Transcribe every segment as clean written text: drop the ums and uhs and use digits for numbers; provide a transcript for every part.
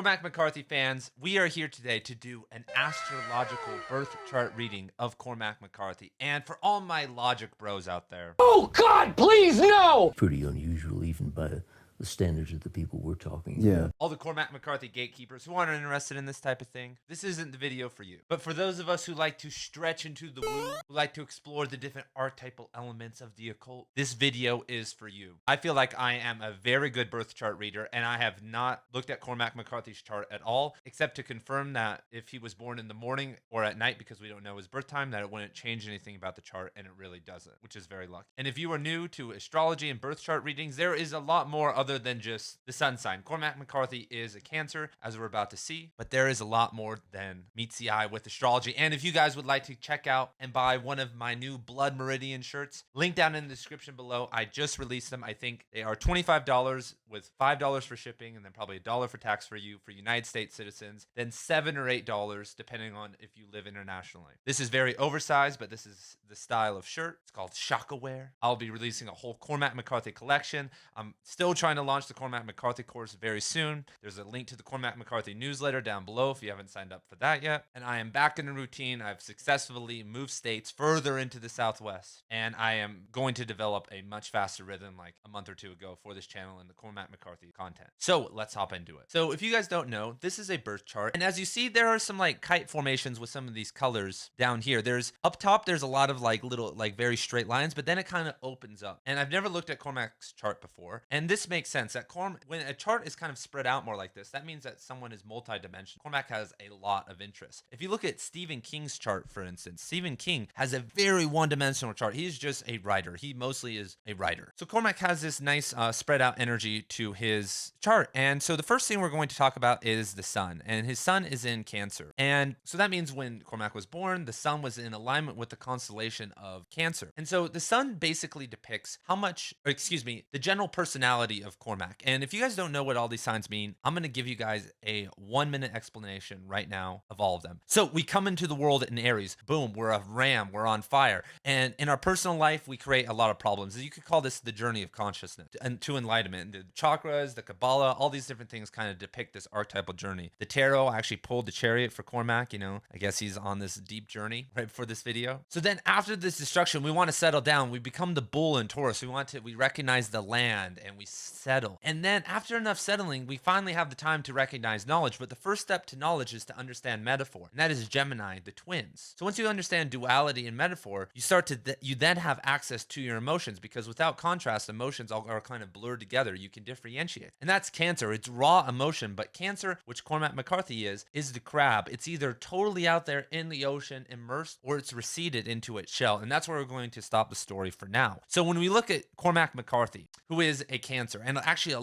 Cormac McCarthy fans, we are here today to do an astrological birth chart reading of Cormac McCarthy. And for all my logic bros out there, Oh God, please no! Pretty unusual even by the standards of the people we're talking about. all the Cormac McCarthy gatekeepers who aren't interested in this type of thing, this isn't the video for you. But for those of us who like to stretch into the woo, who like to explore the different archetypal elements of the occult, this video is for you. I feel like I am a very good birth chart reader, and I have not looked at Cormac McCarthy's chart at all, except to confirm that if he was born in the morning or at night, because we don't know his birth time, that it wouldn't change anything about the chart, and it really doesn't, which is very lucky. And if you are new to astrology and birth chart readings, there is a lot more other than just the sun sign. Cormac McCarthy is a Cancer, as we're about to see, but there is a lot more than meets the eye with astrology. And if you guys would like to check out and buy one of my new Blood Meridian shirts, link down in the description below. I just released them. I think they are $25 with $5 for shipping, and then probably $1 for tax for you for United States citizens, then $7 or $8 depending on if you live internationally. This is very oversized, but this is the style of shirt. It's called Shaka Wear. I'll be releasing a whole Cormac McCarthy collection. I'm still trying to launch the Cormac McCarthy course very soon. There's a link to the Cormac McCarthy newsletter down below if you haven't signed up for that yet. And I am back in the routine. I've successfully moved states further into the Southwest, and I am going to develop a much faster rhythm like a month or two ago for this channel and the Cormac McCarthy content. So let's hop into it. So if you guys don't know, this is a birth chart, and as you see, there are some like kite formations with some of these colors down here. There's up top, there's a lot of like little like very straight lines, but then it kind of opens up. And I've never looked at Cormac's chart before, and this makes sense that when a chart is kind of spread out more like this, that means that someone is multidimensional. Cormac has a lot of interest. If you look at Stephen King's chart, for instance, Stephen King has a very one-dimensional chart. He's just a writer. He mostly is a writer. So Cormac has this nice spread out energy to his chart. And so the first thing we're going to talk about is the sun, and his sun is in Cancer. And so that means when Cormac was born, the sun was in alignment with the constellation of Cancer. And so the sun basically depicts the general personality of Cormac. And if you guys don't know what all these signs mean, I'm going to give you guys a 1-minute explanation right now of all of them. So we come into the world in Aries. Boom, we're a ram, we're on fire. And in our personal life, we create a lot of problems. You could call this the journey of consciousness and to enlightenment. The chakras, the Kabbalah, all these different things kind of depict this archetypal journey. The tarot, I actually pulled the chariot for Cormac, I guess he's on this deep journey right before this video. So then after this destruction, we want to settle down. We become the bull in Taurus. We recognize the land and we settle. And then after enough settling, we finally have the time to recognize knowledge. But the first step to knowledge is to understand metaphor. And that is Gemini, the twins. So once you understand duality and metaphor, you then have access to your emotions, because without contrast, emotions are kind of blurred together. You can differentiate. And that's Cancer. It's raw emotion. But Cancer, which Cormac McCarthy is the crab. It's either totally out there in the ocean, immersed, or it's receded into its shell. And that's where we're going to stop the story for now. So when we look at Cormac McCarthy, who is a Cancer, and actually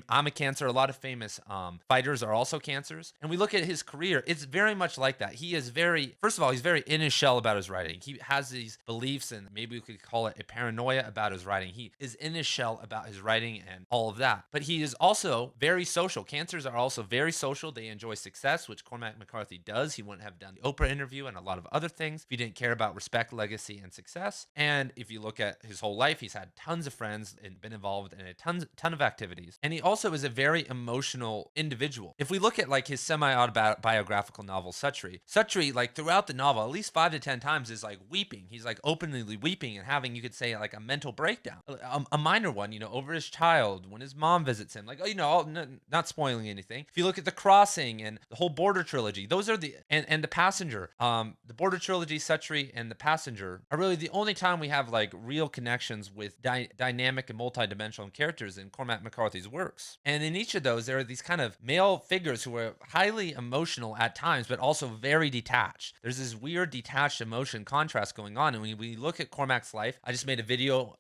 I'm a Cancer, a lot of famous fighters are also Cancers, and we look at his career, it's very much like that. He is first of all, he's very in his shell about his writing. He has these beliefs, and maybe we could call it a paranoia about his writing. He is in his shell about his writing and all of that. But he is also very social. Cancers are also very social. They enjoy success, which Cormac McCarthy does. He wouldn't have done the Oprah interview and a lot of other things if he didn't care about respect, legacy, and success. And if you look at his whole life, he's had tons of friends and been involved in a ton of activities. And he also is a very emotional individual. If we look at like his semi-autobiographical novel, Sutri, like throughout the novel, at least 5 to 10 times is like weeping. He's like openly weeping and having, you could say, like a mental breakdown. A minor one, over his child, when his mom visits him, like, not spoiling anything. If you look at The Crossing and the whole Border trilogy, those are and The Passenger, the Border trilogy, Sutri, and The Passenger are really the only time we have like real connections with dynamic and multidimensional characters in Cormac McCarthy's works. And in each of those, there are these kind of male figures who are highly emotional at times, but also very detached. There's this weird detached emotion contrast going on. And when we look at Cormac's life, I just made a video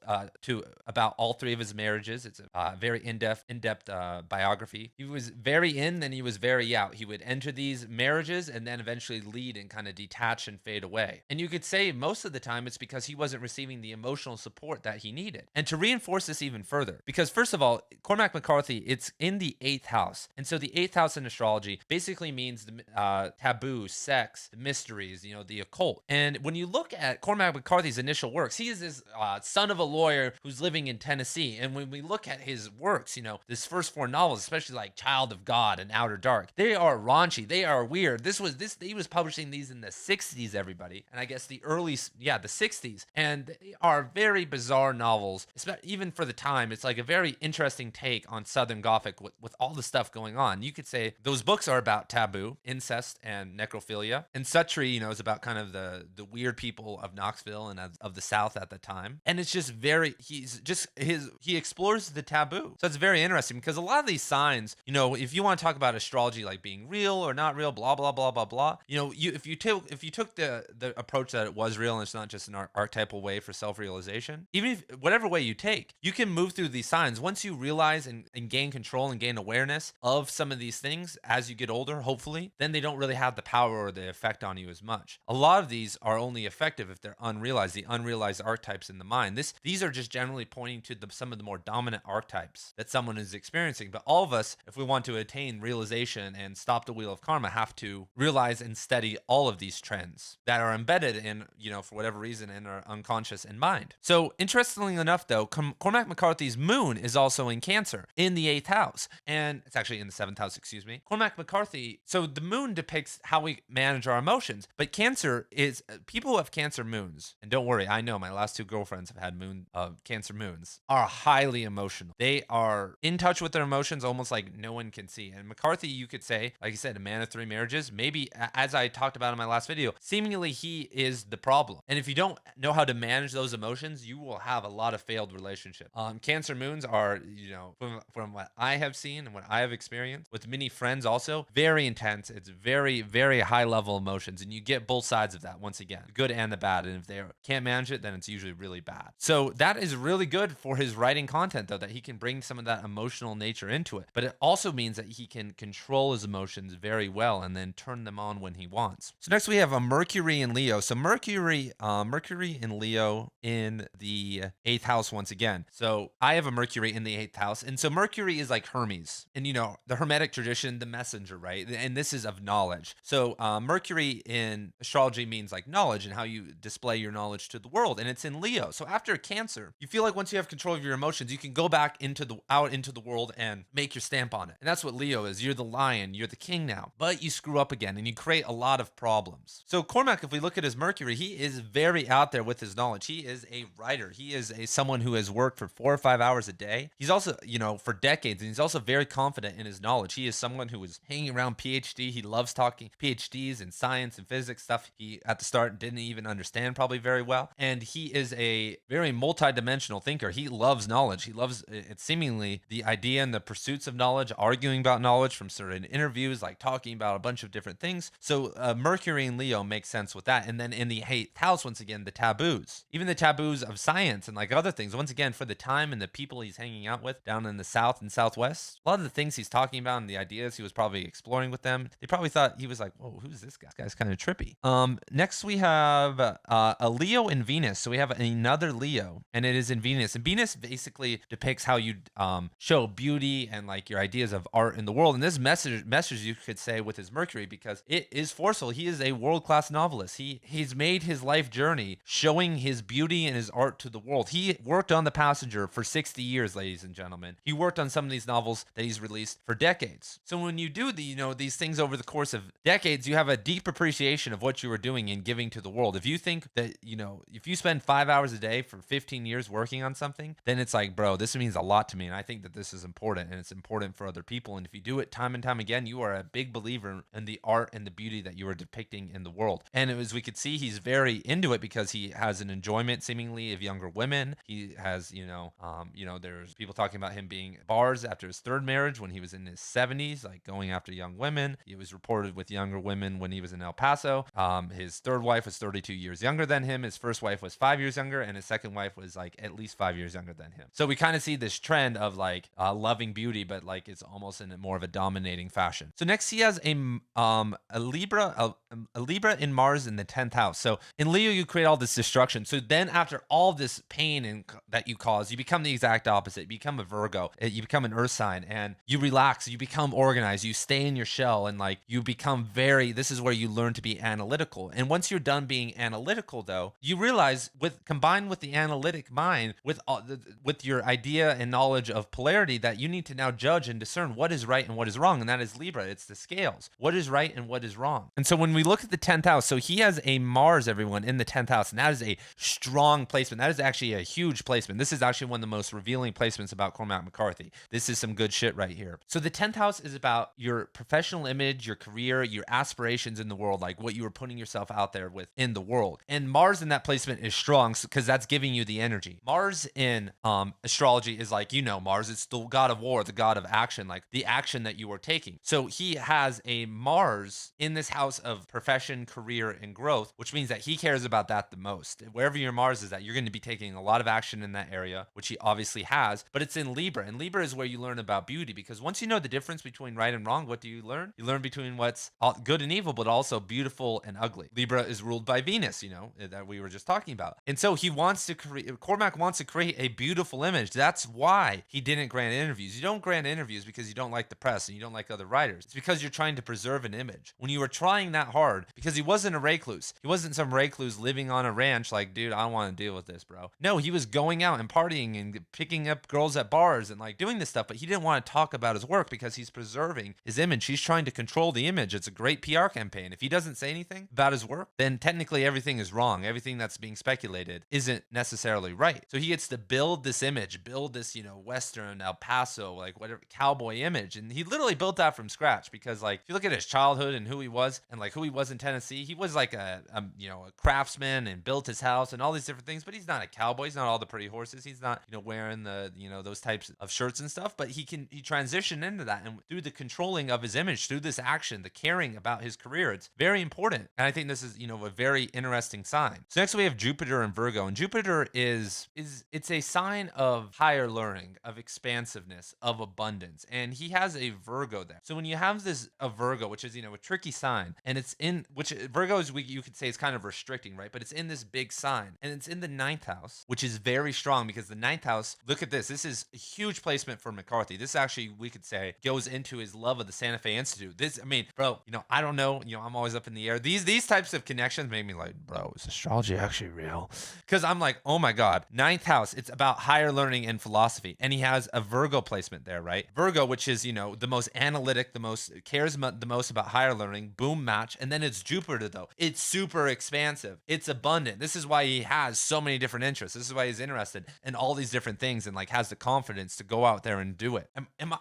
about all 3 of his marriages. It's a very in-depth biography. He was very in, then he was very out. He would enter these marriages and then eventually lead and kind of detach and fade away. And you could say most of the time it's because he wasn't receiving the emotional support that he needed. And to reinforce this even further, because first of all, all, Cormac McCarthy, it's in the 8th house. And so the 8th house in astrology basically means the taboo, sex, the mysteries, the occult. And when you look at Cormac McCarthy's initial works, he is this son of a lawyer who's living in Tennessee. And when we look at his works, this first 4 novels, especially like Child of God and Outer Dark, they are raunchy. They are weird. He was publishing these in the 60s, everybody. And I guess the 60s. And they are very bizarre novels, even for the time. It's like a very interesting take on Southern Gothic with all the stuff going on. You could say those books are about taboo, incest, and necrophilia. And Suttree, is about kind of the weird people of Knoxville and of the South at the time. And it's just he explores the taboo. So it's very interesting because a lot of these signs, if you want to talk about astrology like being real or not real, blah blah blah blah blah, if you took the approach that it was real and it's not just an archetypal way for self-realization, even if whatever way you take, you can move through these signs once you realize and gain control and gain awareness of some of these things as you get older. Hopefully, then they don't really have the power or the effect on you as much. A lot of these are only effective if they're unrealized, the unrealized archetypes in the mind. These are just generally pointing to some of the more dominant archetypes that someone is experiencing. But all of us, if we want to attain realization and stop the wheel of karma, have to realize and study all of these trends that are embedded in, for whatever reason, in our unconscious and mind. So interestingly enough, though, Cormac McCarthy's moon is also in Cancer in the 8th house, and it's actually in the 7th house, excuse me. Cormac McCarthy, so the moon depicts how we manage our emotions, but Cancer is, people who have Cancer moons, and don't worry, I know my last 2 girlfriends have had Cancer moons, are highly emotional. They are in touch with their emotions almost like no one can see. And McCarthy, you could say, like you said, a man of 3 marriages, maybe, as I talked about in my last video, seemingly he is the problem. And if you don't know how to manage those emotions, you will have a lot of failed relationships. Cancer moons are, from what I have seen and what I have experienced with many friends also, very intense. It's very, very high level emotions. And you get both sides of that, once again, the good and the bad. And if they can't manage it, then it's usually really bad. So that is really good for his writing content, though, that he can bring some of that emotional nature into it. But it also means that he can control his emotions very well and then turn them on when he wants. So next we have a Mercury in Leo. So Mercury in Leo in the 8th house once again. So I have a Mercury in the 8th house. And so Mercury is like Hermes. And the Hermetic tradition, the messenger, right? And this is of knowledge. So Mercury in astrology means like knowledge and how you display your knowledge to the world. And it's in Leo. So after Cancer, you feel like once you have control of your emotions, you can go back out into the world and make your stamp on it. And that's what Leo is. You're the lion, you're the king now, but you screw up again and you create a lot of problems. So Cormac, if we look at his Mercury, he is very out there with his knowledge. He is a writer. He is someone who has worked for 4 or 5 hours a day. He's also, for decades, and he's also very confident in his knowledge. He is someone who is hanging around PhD. He loves talking PhDs in science and physics stuff he at the start didn't even understand probably very well. And he is a very multidimensional thinker. He loves knowledge. He loves it, seemingly the idea and the pursuits of knowledge, arguing about knowledge from certain interviews, like talking about a bunch of different things. So Mercury in Leo makes sense with that. And then in the 8th house, once again, the taboos, even the taboos of science and like other things, once again, for the time and the people he's hanging out with down in the South and Southwest, a lot of the things he's talking about and the ideas he was probably exploring with them, they probably thought he was like, whoa, who's this guy? This guy's kind of trippy. Next we have a Leo in Venus. So we have another Leo, and it is in Venus. And Venus basically depicts how you show beauty and like your ideas of art in the world. And this message you could say with his Mercury, because it is forceful. He is a world-class novelist. He's made his life journey showing his beauty and his art to the world. He worked on The Passenger for 60 years, ladies and gentlemen. He worked on some of these novels that he's released for decades. So when you do these things over the course of decades, you have a deep appreciation of what you were doing and giving to the world. If you think that, if you spend 5 hours a day for 15 years working on something, then it's like, bro, this means a lot to me. And I think that this is important, and it's important for other people. And if you do it time and time again, you are a big believer in the art and the beauty that you are depicting in the world. And as we could see, he's very into it because he has an enjoyment seemingly of younger women. He has, there's people talking about him being at bars after his 3rd marriage when he was in his 70s, like going after young women. He was reported with younger women when he was in El Paso. His 3rd wife was 32 years younger than him. His 1st wife was 5 years younger, and his 2nd wife was like at least 5 years younger than him. So we kind of see this trend of like loving beauty, but like it's almost in more of a dominating fashion. So next he has a Libra, a Libra in Mars in the 10th house. So in Leo, you create all this destruction. So then after all this pain that you cause, you become the exact opposite. You become a Virgo. You become an Earth sign, and you relax. You become organized. You stay in your shell, and like you become this is where you learn to be analytical. And once you're done being analytical, though, you realize combined with the analytic mind, with your idea and knowledge of polarity, that you need to now judge and discern what is right and what is wrong. And that is Libra. It's the scales. What is right and what is wrong. And so when we look at the 10th house, so he has a Mars, everyone, in the 10th house, and that is a strong placement. That is actually a huge placement. This is actually one of the most revealing placements about Cormac McCarthy. This is some good shit right here. So the 10th house is about your professional image, your career, your aspirations in the world, like what you are putting yourself out there with in the world. And Mars in that placement is strong because that's giving you the energy. Mars in astrology is like, Mars, it's the god of war, the god of action, like the action that you are taking. So he has a Mars in this house of profession, career, and growth, which means that he cares about that the most. Wherever your Mars is at, you're going to be taking a lot of action in that area, which he obviously has, but it's in Libra. And Libra is where you learn about beauty, because once you know the difference between right and wrong, what do you learn? You learn between what's good and evil, but also beautiful and ugly. Libra is ruled by Venus, that we were just talking about. And so Cormac wants to create a beautiful image. That's why he didn't grant interviews. You don't grant interviews because you don't like the press and you don't like other writers. It's because you're trying to preserve an image. When you were trying that hard, because he wasn't a recluse. He wasn't some recluse living on a ranch like, dude, I don't want to deal with this, bro. No, he was going out and partying and picking up girls at bars and like doing this stuff, but he didn't want to talk about his work because he's preserving his image. He's trying to control the image. It's a great PR campaign. If he doesn't say anything about his work, then technically everything is wrong. Everything that's being speculated isn't necessarily right. So he gets to build this image, build this, Western El Paso, like whatever cowboy image. And he literally built that from scratch because like, if you look at his childhood and who he was and like who he was in Tennessee, he was like a craftsman and built his house and all these different things, but he's not a cowboy. He's not all the pretty horses. He's not, wearing the, those types of shirts and stuff, but he transitioned into that. And through the controlling of his image, through this action, the caring about his career, it's very important. And I think this is, a very interesting sign. So next we have Jupiter and Virgo, and Jupiter it's a sign of higher learning, of expansiveness, of abundance. And he has a Virgo there. So when you have a Virgo, which is, a tricky sign, and it's in, which Virgo is, you could say, is kind of restricting, right? But it's in this big sign, and it's in the 9th house, which is very strong because the 9th house, look at this. This is a huge placement for McCarthy. This actually, we could say, goes into his love of the Santa Fe Institute. This, I mean, bro, I don't know. I'm always up in the air. These types of connections make me like, bro, is astrology actually real? Because I'm like, oh my God, 9th house, it's about higher learning and philosophy. And he has a Virgo placement there, right? Virgo, which is, the most analytic, the most cares the most about higher learning, boom match. And then it's Jupiter, though. It's super expansive. It's abundant. This is why he has so many different interests. This is why he's interested in all these different things and like has the confidence to go out there and do it.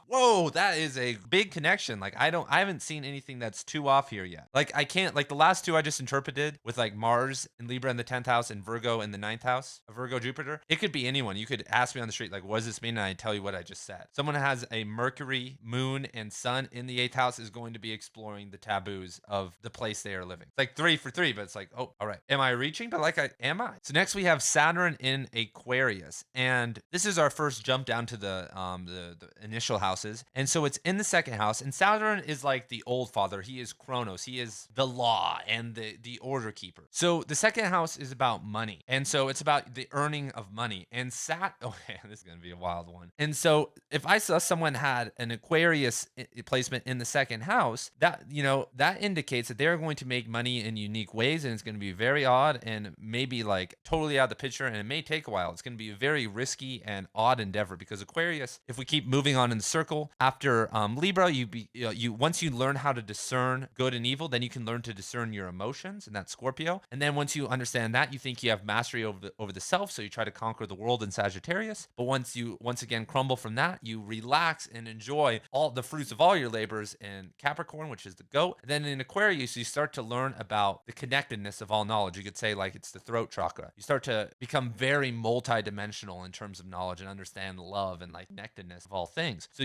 Whoa, that is a big connection. Like I haven't seen anything that's too off here yet. Like I can't, like the last two I just interpreted with like Mars and Libra in the 10th house and Virgo in the 9th house, Virgo Jupiter. It could be anyone. You could ask me on the street, like, what does this mean? And I tell you what I just said. Someone has a Mercury, Moon, and Sun in the 8th house is going to be exploring the taboos of the place they are living. It's like 3 for 3, but it's like, oh, all right. Am I reaching? But like, am I? So next we have Saturn in Aquarius, and this is our first jump down to the initial houses. And so it's in the 2nd house, and Saturn is like the old father. He is Chronos. He is the law and the order keeper. So the 2nd house is about money, and so it's about the earning of money. And okay, this is gonna be a wild one. And so if I saw someone had an Aquarius placement in the 2nd house, that that indicates that they're going to make money in unique ways, and it's going to be very odd and maybe like totally out of the picture, and it may take a while. It's going to be a very risky and odd endeavor because Aquarius, if we keep moving on in the circle, after Libra, once you learn how to discern good and evil, then you can learn to discern your emotions, and that's Scorpio. And then once you understand that, you think you have mastery over the self, so you try to conquer the world in Sagittarius. But once again crumble from that, you relax and enjoy all the fruits of all your labors in Capricorn, which is the goat. And then in Aquarius, you start to learn about the connectedness of all knowledge. You could say like it's the throat chakra. You start to become very multidimensional in terms of knowledge and understand love and like connectedness of all things. So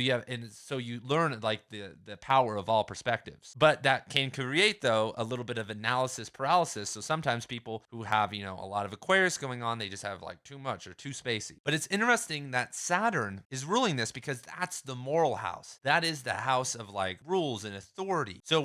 you learn like the power of all perspectives. But that can create though a little bit of analysis paralysis. So sometimes people who have a lot of Aquarius going on, they just have like too much or too spacey. But it's interesting that Saturn is ruling this because that's the moral house. That is the house of like rules and authority. So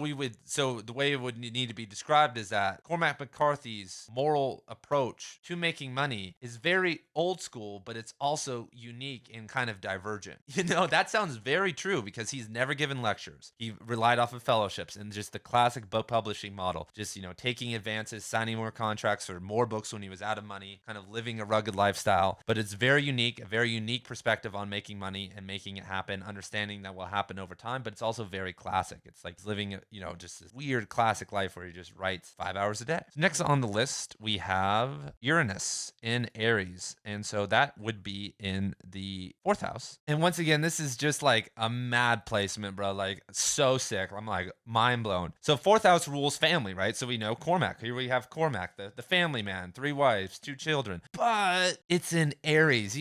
the way it would need to be described is that Cormac McCarthy's moral approach to making money is very old school, but it's also unique and kind of divergent. That sounds very true because he's never given lectures. He relied off of fellowships and just the classic book publishing model, just, taking advances, signing more contracts for more books when he was out of money, kind of living a rugged lifestyle. But it's very unique, a very unique perspective on making money and making it happen, understanding that will happen over time, but it's also very classic. It's like living, just this weird classic life where he just writes 5 hours a day. So next on the list, we have Uranus in Aries. And so that would be in the 4th house. And once again, this is just like a mad placement, bro. Like so sick. I'm like mind blown. So 4th house rules family, right? So we know Cormac. Here we have Cormac, the family man, 3 wives, 2 children. But it's in Aries.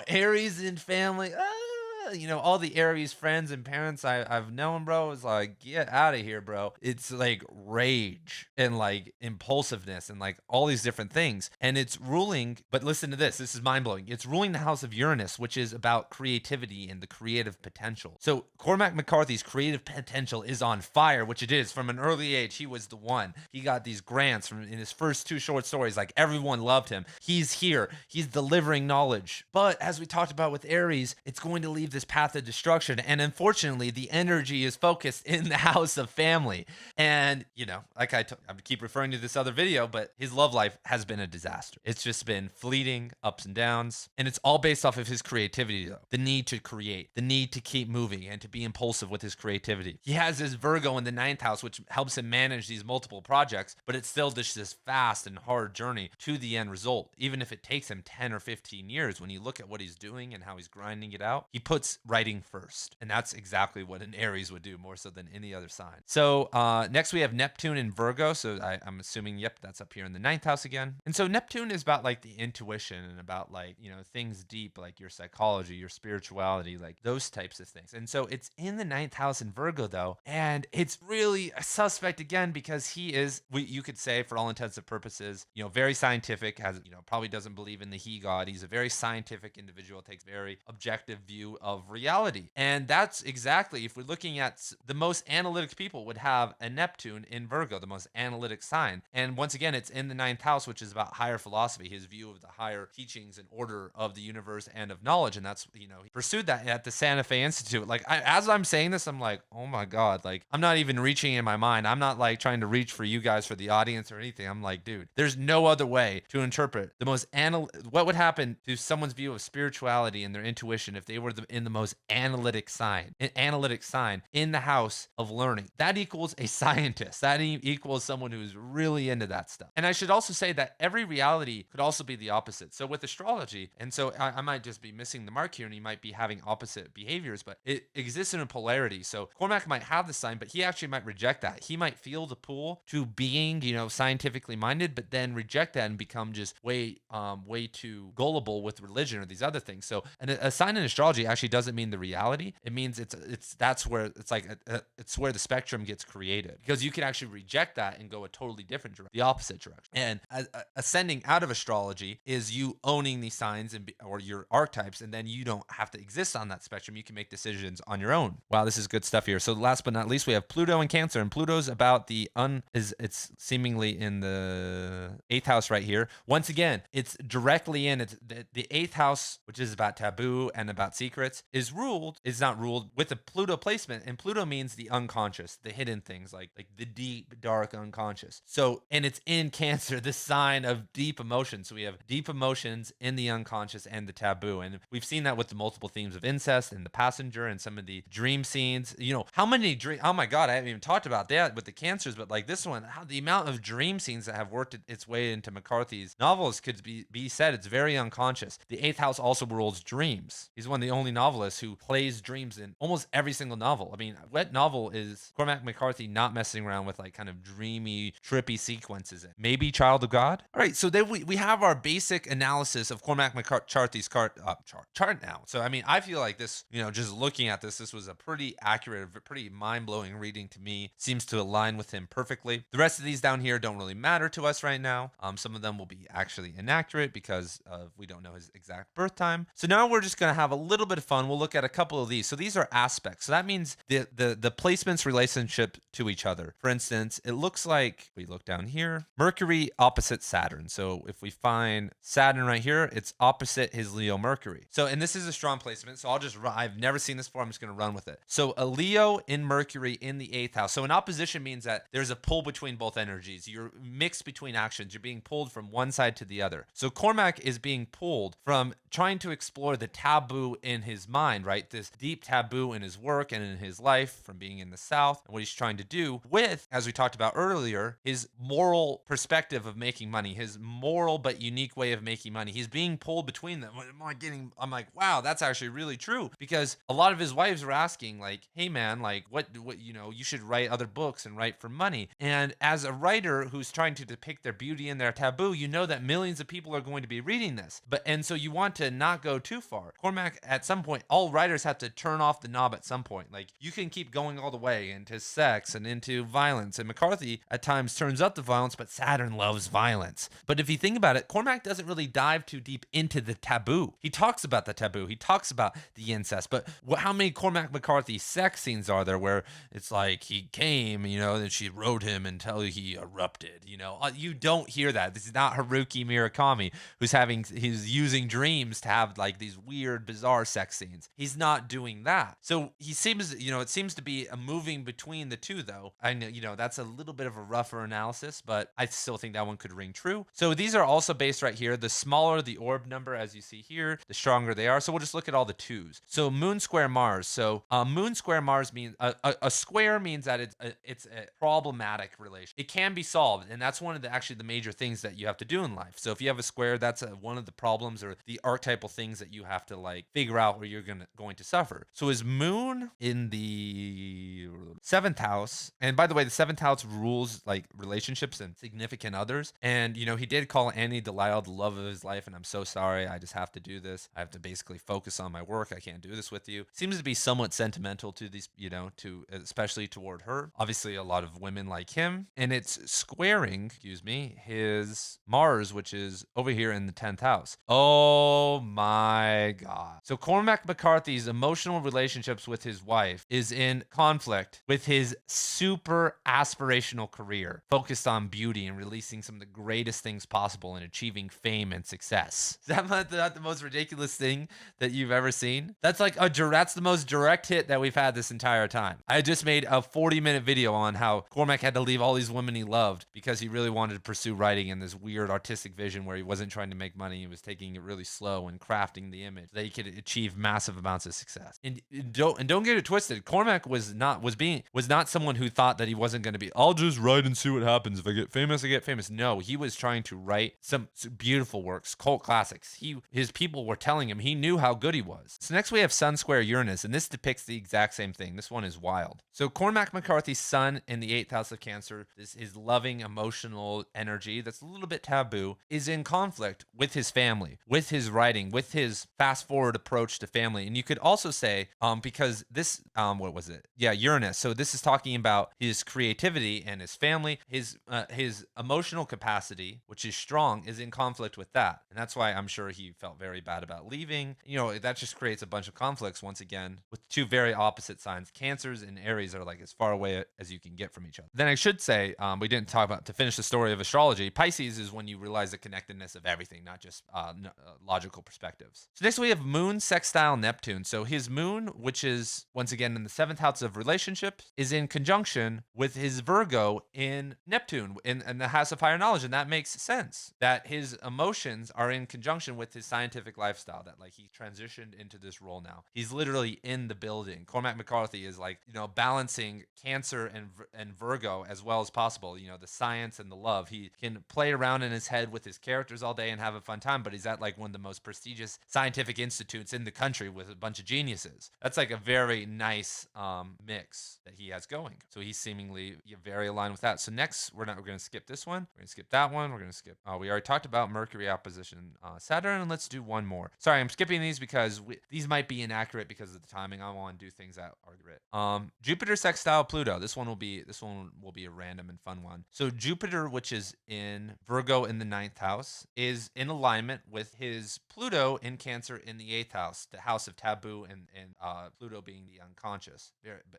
Aries in family. All the Aries friends and parents I've known, bro, is like, get out of here, bro. It's like rage and like impulsiveness and like all these different things. And it's ruling, but listen to this. This is mind blowing. It's ruling the house of Uranus, which is about creativity and the creative potential. So Cormac McCarthy's creative potential is on fire, which it is. From an early age, he was the one. He got these grants in his first 2 short stories. Like everyone loved him. He's here. He's delivering knowledge. But as we talked about with Aries, it's going to leave this path of destruction. And unfortunately, the energy is focused in the house of family. And, like I keep referring to this other video, but his love life has been a disaster. It's just been fleeting ups and downs. And it's all based off of his creativity, though. The need to create, the need to keep moving and to be impulsive with his creativity. He has his Virgo in the 9th house, which helps him manage these multiple projects, but it's still just this fast and hard journey to the end result. Even if it takes him 10 or 15 years, when you look at what he's doing and how he's grinding it out, he puts writing first. And that's exactly what an Aries would do, more so than any other sign. So next we have Neptune in Virgo. So I'm assuming, yep, that's up here in the 9th house again. And so Neptune is about like the intuition and about like, things deep, like your psychology, your spirituality, like those types of things. And so it's in the 9th house in Virgo though. And it's really a suspect again, because he is, you could say for all intents and purposes, very scientific, has, probably doesn't believe in the he god. He's a very scientific individual, takes a very objective view of reality. And that's exactly, if we're looking at the most analytic people would have a Neptune in Virgo, the most analytic sign. And once again, it's in the 9th house, which is about higher philosophy, his view of the higher teachings and order of the universe and of knowledge. And that's, he pursued that at the Santa Fe Institute. Like as I'm saying this, I'm like, oh my God, like I'm not even reaching in my mind. I'm not like trying to reach for you guys, for the audience or anything. I'm like, dude, there's no other way to interpret the most what would happen to someone's view of spirituality and their intuition if they were in the most analytic sign in the house of learning. That equals a scientist. That equals someone who's really into that stuff. And I should also say that every reality could also be the opposite. So with astrology, and so I might just be missing the mark here, and you might be having opposite behaviors, but it exists in a polarity. So Cormac might have the sign, but he actually might reject that. He might feel the pull to being, scientifically minded, but then reject that and become just way too gullible with religion or these other things. So a sign in astrology actually doesn't mean the reality. It means that's where it's like it's where the spectrum gets created, because you can actually reject that and go a totally different direction, the opposite direction. And ascending out of astrology is you owning these signs or your archetypes, and then you don't have to exist on that spectrum. You can make decisions on your own. Wow, this is good stuff here. So last but not least, we have Pluto in Cancer, and Pluto's about it's seemingly in the 8th house right here. Once again, it's directly in the 8th house, which is about taboo and about secrets, is not ruled with a Pluto placement. And Pluto means the unconscious, the hidden things, like the deep, dark unconscious. So, and it's in Cancer, the sign of deep emotions. So we have deep emotions in the unconscious and the taboo. And we've seen that with the multiple themes of incest and the passenger and some of the dream scenes. How many oh my God, I haven't even talked about that with the Cancers, but like this one, how the amount of dream scenes that have worked its way into McCarthy's novels could be said it's very unconscious. The 8th house also rules dreams. He's one of the only novelists who plays dreams in almost every single novel. I mean, what novel is Cormac McCarthy not messing around with like kind of dreamy, trippy sequences in? Maybe Child of God? All right, so then we have our basic analysis of Cormac McCarthy's chart now. So, I mean, I feel like this, just looking at this was a pretty accurate, pretty mind-blowing reading to me. Seems to align with him perfectly. The rest of these down here don't really matter to us right now. Some of them will be actually inaccurate because we don't know his exact birth time. So now we're just going to have a little bit of fun, we'll look at a couple of these. So these are aspects. So that means the placement's relationship to each other. For instance, it looks like, we look down here, Mercury opposite Saturn. So if we find Saturn right here, it's opposite his Leo Mercury. So, and this is a strong placement. So I've never seen this before. I'm just going to run with it. So a Leo in Mercury in the 8th house. So an opposition means that there's a pull between both energies. You're mixed between actions. You're being pulled from one side to the other. So Cormac is being pulled from trying to explore the taboo in his mind, right? This deep taboo in his work and in his life from being in the South, and what he's trying to do with, as we talked about earlier, his moral perspective of making money, his moral but unique way of making money. He's being pulled between them. I'm like, wow, that's actually really true, because a lot of his wives were asking, like, hey man, like what you should write other books and write for money. And as a writer who's trying to depict their beauty and their taboo, you know that millions of people are going to be reading this. And so you want to not go too far. Cormac, at some point, all writers have to turn off the knob at some point. Like, you can keep going all the way into sex and into violence. And McCarthy at times turns up the violence, but Saturn loves violence. But if you think about it, Cormac doesn't really dive too deep into the taboo. He talks about the taboo. He talks about the incest. But how many Cormac McCarthy sex scenes are there where it's like he came, and she rode him until he erupted? You don't hear that. This is not Haruki Murakami, who's using dreams to have like these weird, bizarre sex scenes. He's not doing that. So he seems, it seems to be a moving between the two, though. I know, that's a little bit of a rougher analysis, but I still think that one could ring true. So these are also based right here. The smaller the orb number, as you see here, the stronger they are. So we'll just look at all the twos. So moon square Mars. So moon square Mars means a square means that it's a problematic relation. It can be solved, and that's one of the major things that you have to do in life. So if you have a square, that's one of the problems or the archetypal things that you have to like figure out where you're going to suffer. So his moon in the 7th house, and by the way, the 7th house rules like relationships and significant others. And he did call Annie Delisle the love of his life, and I'm so sorry. I just have to do this. I have to basically focus on my work. I can't do this with you. Seems to be somewhat sentimental to these, to especially toward her. Obviously, a lot of women like him, and it's squaring, his Mars, which is over here in the 10th house. Oh my God. So Cormac McCarthy's emotional relationships with his wife is in conflict with his super aspirational career, focused on beauty and releasing some of the greatest things possible and achieving fame and success. Is that not the most ridiculous thing that you've ever seen? That's like that's the most direct hit that we've had this entire time. I just made a 40-minute video on how Cormac had to leave all these women he loved because he really wanted to pursue writing in this weird artistic vision where he wasn't trying to make money. He was taking it really slow and crafting the image so that he could achieve massive amounts of success. And don't get it twisted. Cormac was not someone who thought that he wasn't going to be, I'll just write and see what happens. If I get famous, I get famous. No, he was trying to write some beautiful works, cult classics. His people were telling him he knew how good he was. So next we have Sun square Uranus, and this depicts the exact same thing. This one is wild. So Cormac McCarthy's Sun in the 8th house of Cancer, his loving, emotional energy that's a little bit taboo, is in conflict with his family, with his writing, with his fast forward approach to family. And you could also say, because this, what was it? Yeah, Uranus. So this is talking about his creativity and his family, his emotional capacity, which is strong, is in conflict with that. And that's why I'm sure he felt very bad about leaving. That just creates a bunch of conflicts once again with two very opposite signs. Cancers and Aries are like as far away as you can get from each other. Then I should say, we didn't talk about, to finish the story of astrology, Pisces is when you realize the connectedness of everything, not just logical perspectives. So next we have Moon sextile Neptune. So his moon, which is once again in the 7th house of relationships, is in conjunction with his Virgo in Neptune in the house of higher knowledge. And that makes sense that his emotions are in conjunction with his scientific lifestyle, that like he transitioned into this role now. He's literally in the building. Cormac McCarthy is like, balancing Cancer and Virgo as well as possible, the science and the love. He can play around in his head with his characters all day and have a fun time, but he's at like one of the most prestigious scientific institutes in the country with a bunch of geniuses. That's like a very nice mix that he has going. So he's seemingly very aligned with that. So next, we're going to skip this one. We're going to skip that one. We're going to skip, we already talked about Mercury opposition Saturn, and let's do one more. Sorry, I'm skipping these because these might be inaccurate because of the timing. I want to do things that are great. Jupiter sextile Pluto. This one will be a random and fun one. So Jupiter, which is in Virgo in the 9th house, is in alignment with his Pluto in Cancer in the 8th house, house of taboo and Pluto being the unconscious,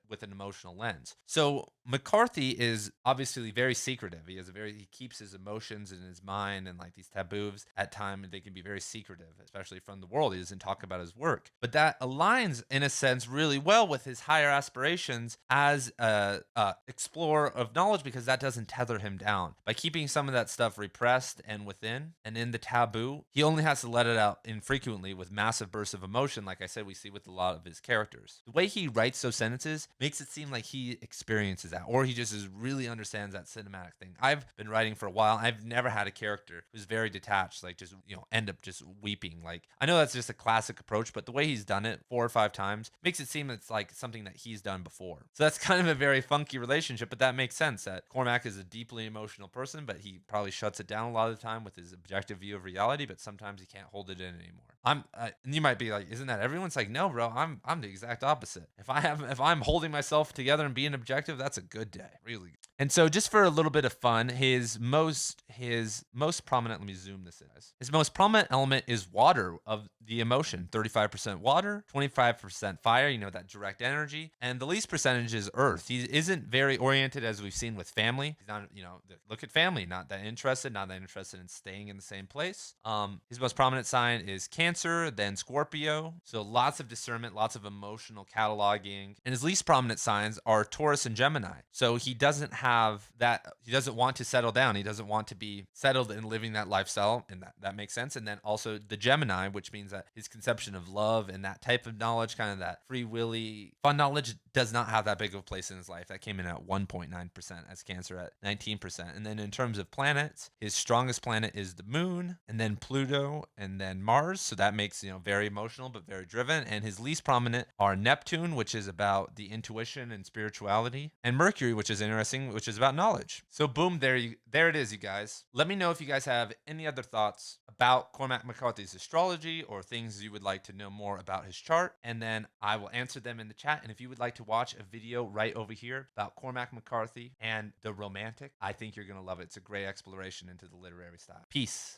with an emotional lens. So McCarthy is obviously very secretive. He keeps his emotions in his mind, and like these taboos at times they can be very secretive, especially from the world. He doesn't talk about his work, but that aligns in a sense really well with his higher aspirations as a explorer of knowledge, because that doesn't tether him down. By keeping some of that stuff repressed and within and in the taboo, he only has to let it out infrequently with massive bursts of emotion, like I said we see with a lot of his characters. The way he writes those sentences makes it seem like he experiences that, or he just really understands that cinematic thing. I've been writing for a while. I've never had a character who's very detached, like just, end up just weeping. Like, I know that's just a classic approach, but the way he's done it 4 or 5 times makes it seem it's like something that he's done before. So that's kind of a very funky relationship, but that makes sense that Cormac is a deeply emotional person, but he probably shuts it down a lot of the time with his objective view of reality, but sometimes he can't hold it in anymore. And you might be like, isn't that everyone's like, no, bro, I'm the exact opposite. If I'm holding myself together and being objective, that's a good day. Really good. And so just for a little bit of fun, his most prominent, let me zoom this in. His most prominent element is water of the emotion. 35% water, 25% fire, that direct energy. And the least percentage is earth. He isn't very oriented, as we've seen with family. He's not, look at family, not that interested in staying in the same place. His most prominent sign is Cancer, then Scorpio. So lots of discernment, lots of emotional cataloging. And his least prominent signs are Taurus and Gemini. So he doesn't have that. He doesn't want to settle down. He doesn't want to be settled in living that lifestyle. And that makes sense. And then also the Gemini, which means that his conception of love and that type of knowledge, kind of that free willy fun knowledge, does not have that big of a place in his life. That came in at 1.9%, as Cancer at 19%. And then in terms of planets, his strongest planet is the moon, and then Pluto, and then Mars. So that makes, very emotional, but very driven. And his least prominent are Neptune, which is about the intuition and spirituality, and Mercury, which is interesting, which is about knowledge. So boom, there it is, you guys. Let me know if you guys have any other thoughts about Cormac McCarthy's astrology, or things you would like to know more about his chart, and then I will answer them in the chat. And if you would like to watch a video right over here about Cormac McCarthy and the romantic, I think you're going to love it. It's a great exploration into the literary style. Peace.